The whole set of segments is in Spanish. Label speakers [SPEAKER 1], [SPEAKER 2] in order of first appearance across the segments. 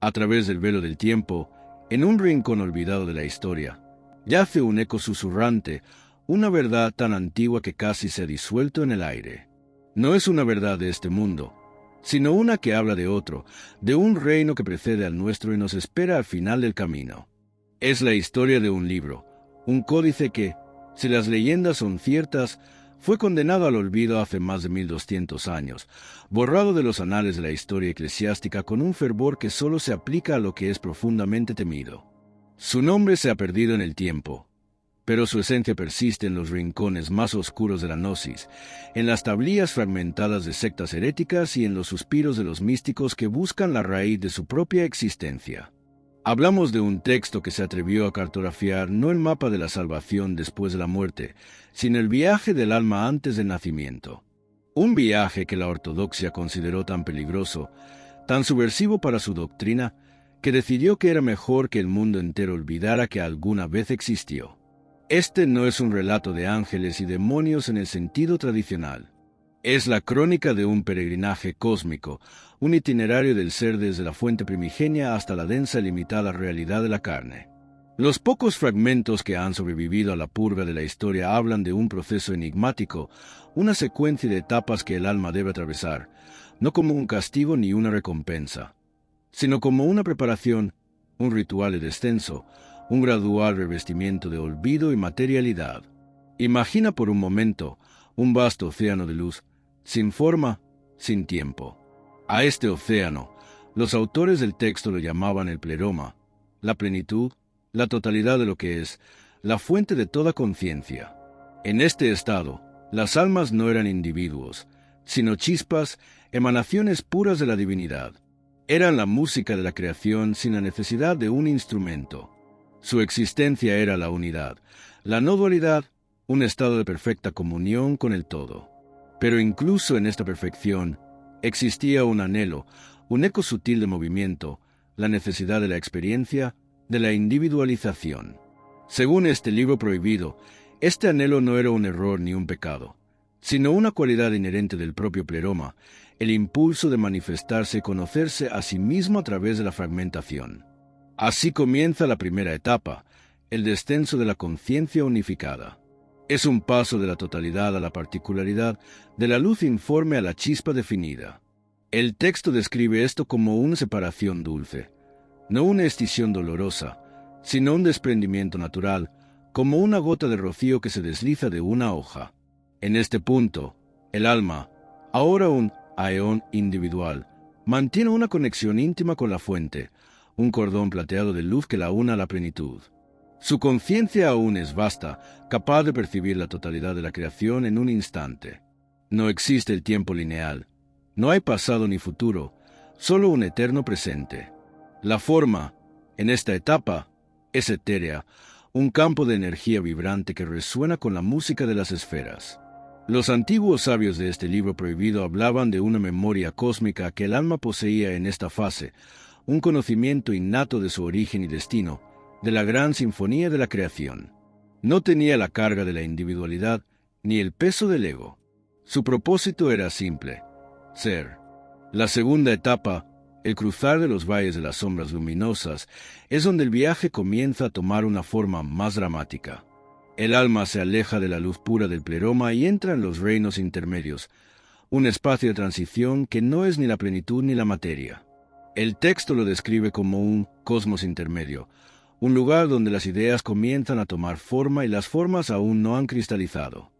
[SPEAKER 1] A través del velo del tiempo, en un rincón olvidado de la historia, yace un eco susurrante, una verdad tan antigua que casi se ha disuelto en el aire. No es una verdad de este mundo, sino una que habla de otro, de un reino que precede al nuestro y nos espera al final del camino. Es la historia de un libro, un códice que, si las leyendas son ciertas, fue condenado al olvido hace más de 1200 años, borrado de los anales de la historia eclesiástica con un fervor que solo se aplica a lo que es profundamente temido. Su nombre se ha perdido en el tiempo, pero su esencia persiste en los rincones más oscuros de la gnosis, en las tablillas fragmentadas de sectas heréticas y en los suspiros de los místicos que buscan la raíz de su propia existencia. Hablamos de un texto que se atrevió a cartografiar no el mapa de la salvación después de la muerte, sino el viaje del alma antes del nacimiento. Un viaje que la ortodoxia consideró tan peligroso, tan subversivo para su doctrina, que decidió que era mejor que el mundo entero olvidara que alguna vez existió. Este no es un relato de ángeles y demonios en el sentido tradicional. Es la crónica de un peregrinaje cósmico, un itinerario del ser desde la fuente primigenia hasta la densa y limitada realidad de la carne. Los pocos fragmentos que han sobrevivido a la purga de la historia hablan de un proceso enigmático, una secuencia de etapas que el alma debe atravesar, no como un castigo ni una recompensa, sino como una preparación, un ritual de descenso, un gradual revestimiento de olvido y materialidad. Imagina por un momento un vasto océano de luz, sin forma, sin tiempo. A este océano, los autores del texto lo llamaban el pleroma, la plenitud, la totalidad de lo que es, la fuente de toda conciencia. En este estado, las almas no eran individuos, sino chispas, emanaciones puras de la divinidad. Eran la música de la creación sin la necesidad de un instrumento. Su existencia era la unidad, la no dualidad, un estado de perfecta comunión con el todo. Pero incluso en esta perfección, existía un anhelo, un eco sutil de movimiento, la necesidad de la experiencia, de la individualización. Según este libro prohibido, este anhelo no era un error ni un pecado, sino una cualidad inherente del propio pleroma, el impulso de manifestarse y conocerse a sí mismo a través de la fragmentación. Así comienza la primera etapa, el descenso de la conciencia unificada. Es un paso de la totalidad a la particularidad, de la luz informe a la chispa definida. El texto describe esto como una separación dulce, no una escisión dolorosa, sino un desprendimiento natural, como una gota de rocío que se desliza de una hoja. En este punto, el alma, ahora un aeón individual, mantiene una conexión íntima con la fuente, un cordón plateado de luz que la une a la plenitud. Su conciencia aún es vasta, capaz de percibir la totalidad de la creación en un instante. No existe el tiempo lineal, no hay pasado ni futuro, solo un eterno presente. La forma, en esta etapa, es etérea, un campo de energía vibrante que resuena con la música de las esferas. Los antiguos sabios de este libro prohibido hablaban de una memoria cósmica que el alma poseía en esta fase, un conocimiento innato de su origen y destino, de la gran sinfonía de la creación. No tenía la carga de la individualidad ni el peso del ego. Su propósito era simple: ser. La segunda etapa, el cruzar de los valles de las sombras luminosas, es donde el viaje comienza a tomar una forma más dramática. El alma se aleja de la luz pura del pleroma y entra en los reinos intermedios, un espacio de transición que no es ni la plenitud ni la materia. El texto lo describe como un cosmos intermedio, un lugar donde las ideas comienzan a tomar forma y las formas aún no han cristalizado.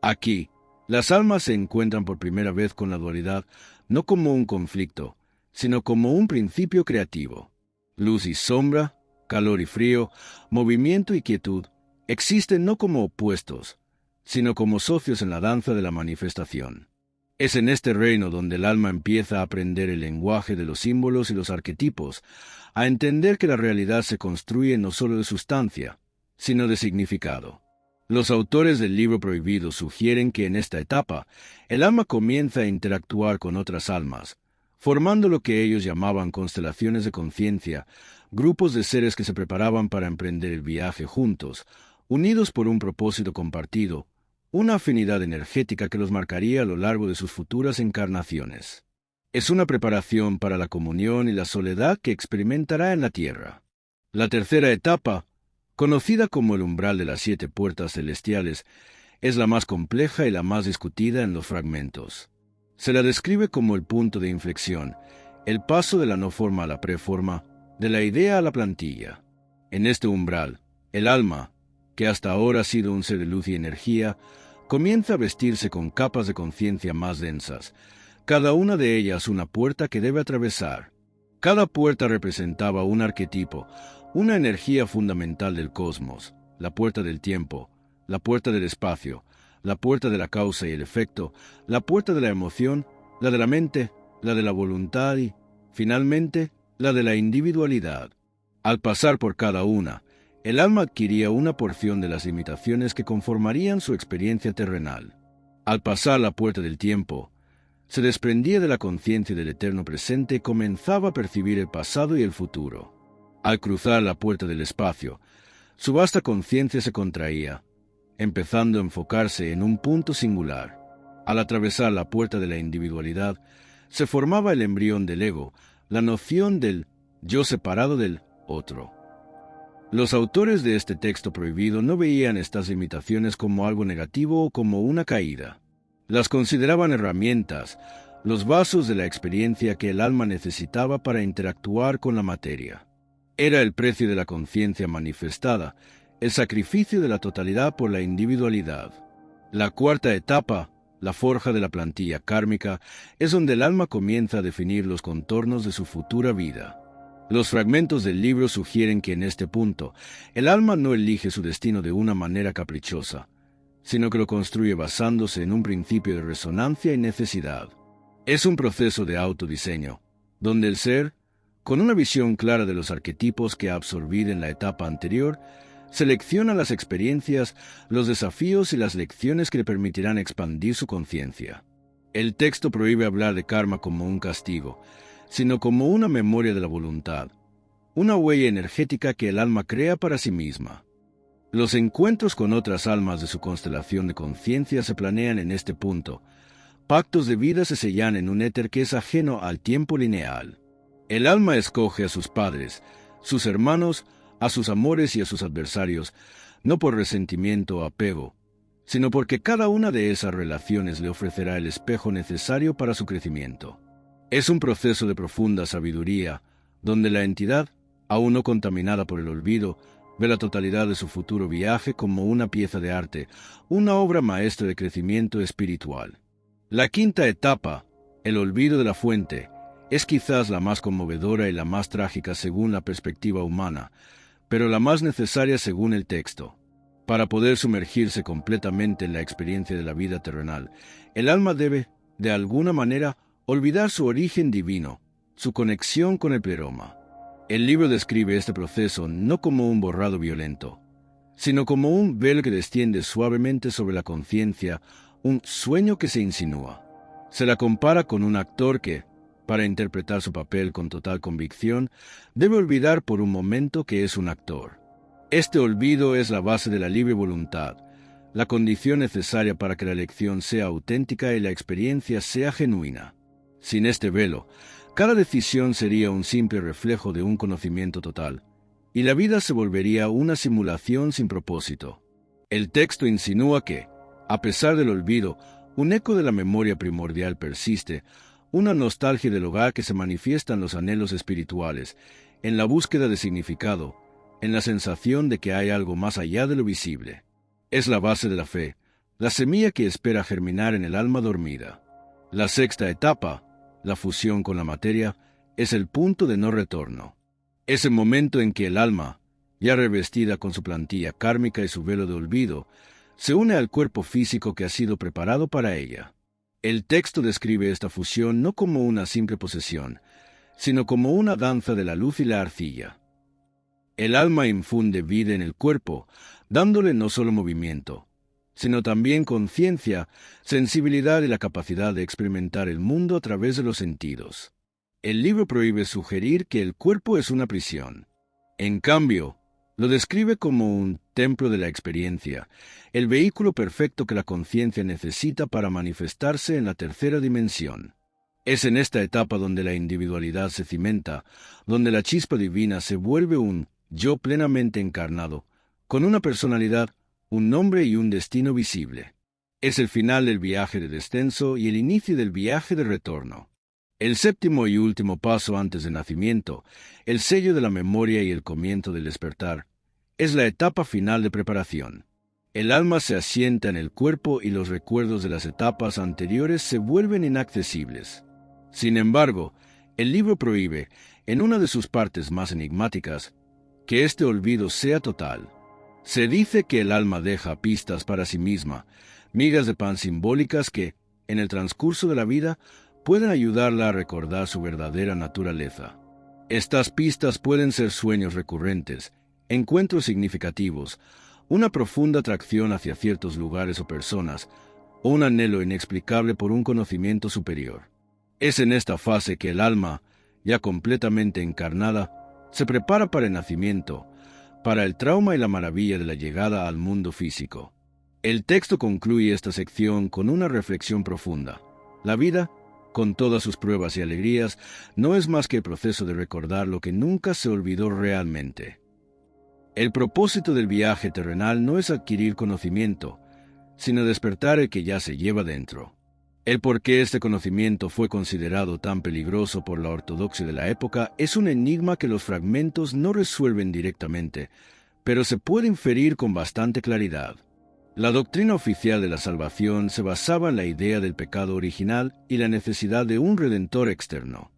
[SPEAKER 1] Aquí, las almas se encuentran por primera vez con la dualidad, no como un conflicto, sino como un principio creativo. Luz y sombra, calor y frío, movimiento y quietud, existen no como opuestos, sino como socios en la danza de la manifestación. Es en este reino donde el alma empieza a aprender el lenguaje de los símbolos y los arquetipos, a entender que la realidad se construye no solo de sustancia, sino de significado. Los autores del libro prohibido sugieren que en esta etapa, el alma comienza a interactuar con otras almas, formando lo que ellos llamaban constelaciones de conciencia, grupos de seres que se preparaban para emprender el viaje juntos, unidos por un propósito compartido, una afinidad energética que los marcaría a lo largo de sus futuras encarnaciones. Es una preparación para la comunión y la soledad que experimentará en la tierra. La tercera etapa, conocida como el umbral de las 7 puertas celestiales, es la más compleja y la más discutida en los fragmentos. Se la describe como el punto de inflexión, el paso de la no forma a la preforma, de la idea a la plantilla. En este umbral, el alma, que hasta ahora ha sido un ser de luz y energía, comienza a vestirse con capas de conciencia más densas, cada una de ellas una puerta que debe atravesar. Cada puerta representaba un arquetipo, una energía fundamental del cosmos, la puerta del tiempo, la puerta del espacio, la puerta de la causa y el efecto, la puerta de la emoción, la de la mente, la de la voluntad y, finalmente, la de la individualidad. Al pasar por cada una, el alma adquiría una porción de las limitaciones que conformarían su experiencia terrenal. Al pasar la puerta del tiempo, se desprendía de la conciencia del eterno presente y comenzaba a percibir el pasado y el futuro. Al cruzar la puerta del espacio, su vasta conciencia se contraía, empezando a enfocarse en un punto singular. Al atravesar la puerta de la individualidad, se formaba el embrión del ego, la noción del yo separado del otro. Los autores de este texto prohibido no veían estas limitaciones como algo negativo o como una caída. Las consideraban herramientas, los vasos de la experiencia que el alma necesitaba para interactuar con la materia. Era el precio de la conciencia manifestada, el sacrificio de la totalidad por la individualidad. La cuarta etapa, la forja de la plantilla kármica, es donde el alma comienza a definir los contornos de su futura vida. Los fragmentos del libro sugieren que en este punto, el alma no elige su destino de una manera caprichosa, sino que lo construye basándose en un principio de resonancia y necesidad. Es un proceso de autodiseño, donde el ser, con una visión clara de los arquetipos que ha absorbido en la etapa anterior, selecciona las experiencias, los desafíos y las lecciones que le permitirán expandir su conciencia. El texto prohíbe hablar de karma como un castigo, sino como una memoria de la voluntad, una huella energética que el alma crea para sí misma. Los encuentros con otras almas de su constelación de conciencia se planean en este punto. Pactos de vida se sellan en un éter que es ajeno al tiempo lineal. El alma escoge a sus padres, sus hermanos, a sus amores y a sus adversarios, no por resentimiento o apego, sino porque cada una de esas relaciones le ofrecerá el espejo necesario para su crecimiento. Es un proceso de profunda sabiduría, donde la entidad, aún no contaminada por el olvido, ve la totalidad de su futuro viaje como una pieza de arte, una obra maestra de crecimiento espiritual. La quinta etapa, el olvido de la fuente, es quizás la más conmovedora y la más trágica según la perspectiva humana, pero la más necesaria según el texto. Para poder sumergirse completamente en la experiencia de la vida terrenal, el alma debe, de alguna manera, olvidar su origen divino, su conexión con el pleroma. El libro describe este proceso no como un borrado violento, sino como un velo que desciende suavemente sobre la conciencia, un sueño que se insinúa. Se la compara con un actor que, para interpretar su papel con total convicción, debe olvidar por un momento que es un actor. Este olvido es la base de la libre voluntad, la condición necesaria para que la elección sea auténtica y la experiencia sea genuina. Sin este velo, cada decisión sería un simple reflejo de un conocimiento total, y la vida se volvería una simulación sin propósito. El texto insinúa que, a pesar del olvido, un eco de la memoria primordial persiste, una nostalgia del hogar que se manifiesta en los anhelos espirituales, en la búsqueda de significado, en la sensación de que hay algo más allá de lo visible. Es la base de la fe, la semilla que espera germinar en el alma dormida. La sexta etapa, la fusión con la materia, es el punto de no retorno. Es el momento en que el alma, ya revestida con su plantilla kármica y su velo de olvido, se une al cuerpo físico que ha sido preparado para ella. El texto describe esta fusión no como una simple posesión, sino como una danza de la luz y la arcilla. El alma infunde vida en el cuerpo, dándole no solo movimiento, sino también conciencia, sensibilidad y la capacidad de experimentar el mundo a través de los sentidos. El libro prohíbe sugerir que el cuerpo es una prisión. En cambio, lo describe como un templo de la experiencia, el vehículo perfecto que la conciencia necesita para manifestarse en la tercera dimensión. Es en esta etapa donde la individualidad se cimenta, donde la chispa divina se vuelve un yo plenamente encarnado, con una personalidad, un nombre y un destino visible. Es el final del viaje de descenso y el inicio del viaje de retorno. El séptimo y último paso antes del nacimiento, el sello de la memoria y el comienzo del despertar, es la etapa final de preparación. El alma se asienta en el cuerpo y los recuerdos de las etapas anteriores se vuelven inaccesibles. Sin embargo, el libro prohíbe, en una de sus partes más enigmáticas, que este olvido sea total. Se dice que el alma deja pistas para sí misma, migas de pan simbólicas que, en el transcurso de la vida, pueden ayudarla a recordar su verdadera naturaleza. Estas pistas pueden ser sueños recurrentes, encuentros significativos, una profunda atracción hacia ciertos lugares o personas, o un anhelo inexplicable por un conocimiento superior. Es en esta fase que el alma, ya completamente encarnada, se prepara para el nacimiento, para el trauma y la maravilla de la llegada al mundo físico. El texto concluye esta sección con una reflexión profunda. La vida, con todas sus pruebas y alegrías, no es más que el proceso de recordar lo que nunca se olvidó realmente. El propósito del viaje terrenal no es adquirir conocimiento, sino despertar el que ya se lleva dentro. El por qué este conocimiento fue considerado tan peligroso por la ortodoxia de la época es un enigma que los fragmentos no resuelven directamente, pero se puede inferir con bastante claridad. La doctrina oficial de la salvación se basaba en la idea del pecado original y la necesidad de un redentor externo.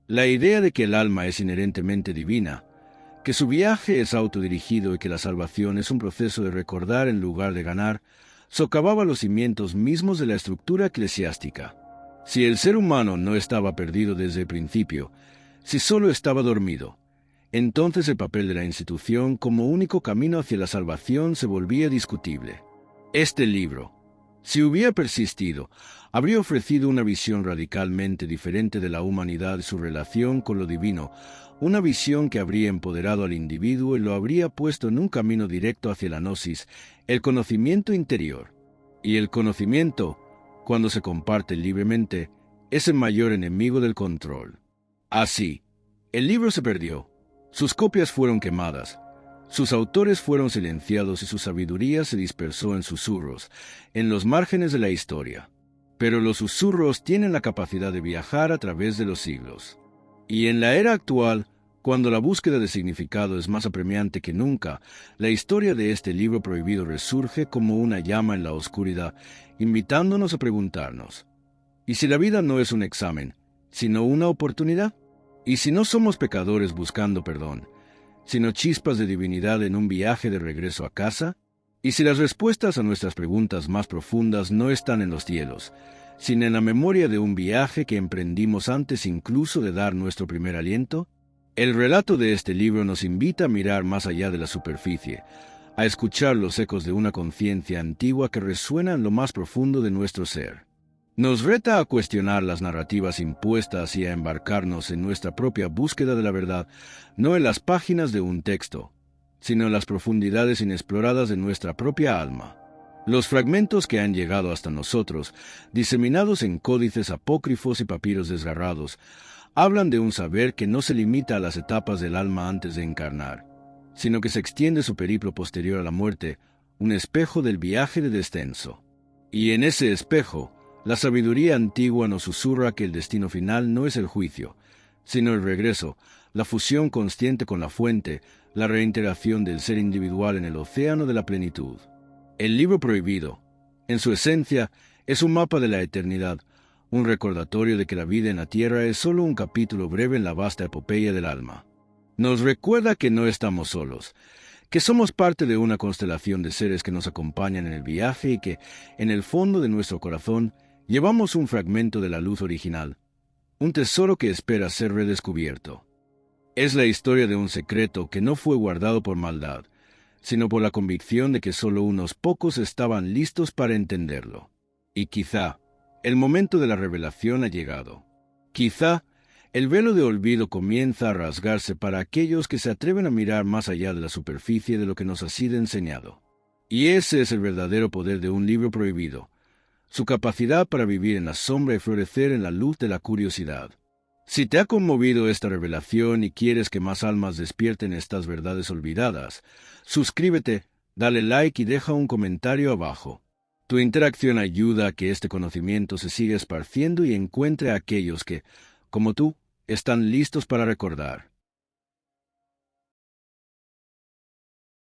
[SPEAKER 1] La idea de que el alma es inherentemente divina, que su viaje es autodirigido y que la salvación es un proceso de recordar en lugar de ganar, socavaba los cimientos mismos de la estructura eclesiástica. Si el ser humano no estaba perdido desde el principio, si solo estaba dormido, entonces el papel de la institución como único camino hacia la salvación se volvía discutible. Este libro, si hubiera persistido, habría ofrecido una visión radicalmente diferente de la humanidad y su relación con lo divino, una visión que habría empoderado al individuo y lo habría puesto en un camino directo hacia la gnosis, el conocimiento interior. Y el conocimiento, cuando se comparte libremente, es el mayor enemigo del control. Así, el libro se perdió, sus copias fueron quemadas, sus autores fueron silenciados y su sabiduría se dispersó en susurros, en los márgenes de la historia. Pero los susurros tienen la capacidad de viajar a través de los siglos. Y en la era actual, cuando la búsqueda de significado es más apremiante que nunca, la historia de este libro prohibido resurge como una llama en la oscuridad, invitándonos a preguntarnos: ¿y si la vida no es un examen, sino una oportunidad? ¿Y si no somos pecadores buscando perdón, sino chispas de divinidad en un viaje de regreso a casa? ¿Y si las respuestas a nuestras preguntas más profundas no están en los cielos, sino en la memoria de un viaje que emprendimos antes incluso de dar nuestro primer aliento? El relato de este libro nos invita a mirar más allá de la superficie, a escuchar los ecos de una conciencia antigua que resuena en lo más profundo de nuestro ser. Nos reta a cuestionar las narrativas impuestas y a embarcarnos en nuestra propia búsqueda de la verdad, no en las páginas de un texto, sino en las profundidades inexploradas de nuestra propia alma. Los fragmentos que han llegado hasta nosotros, diseminados en códices apócrifos y papiros desgarrados, hablan de un saber que no se limita a las etapas del alma antes de encarnar, sino que se extiende su periplo posterior a la muerte, un espejo del viaje de descenso. Y en ese espejo, la sabiduría antigua nos susurra que el destino final no es el juicio, sino el regreso, la fusión consciente con la fuente, la reintegración del ser individual en el océano de la plenitud. El libro prohibido, en su esencia, es un mapa de la eternidad, un recordatorio de que la vida en la tierra es solo un capítulo breve en la vasta epopeya del alma. Nos recuerda que no estamos solos, que somos parte de una constelación de seres que nos acompañan en el viaje y que, en el fondo de nuestro corazón, llevamos un fragmento de la luz original, un tesoro que espera ser redescubierto. Es la historia de un secreto que no fue guardado por maldad, sino por la convicción de que solo unos pocos estaban listos para entenderlo. Y quizá el momento de la revelación ha llegado. Quizá el velo de olvido comienza a rasgarse para aquellos que se atreven a mirar más allá de la superficie de lo que nos ha sido enseñado. Y ese es el verdadero poder de un libro prohibido, su capacidad para vivir en la sombra y florecer en la luz de la curiosidad. Si te ha conmovido esta revelación y quieres que más almas despierten estas verdades olvidadas, suscríbete, dale like y deja un comentario abajo. Tu interacción ayuda a que este conocimiento se siga esparciendo y encuentre a aquellos que, como tú, están listos para recordar.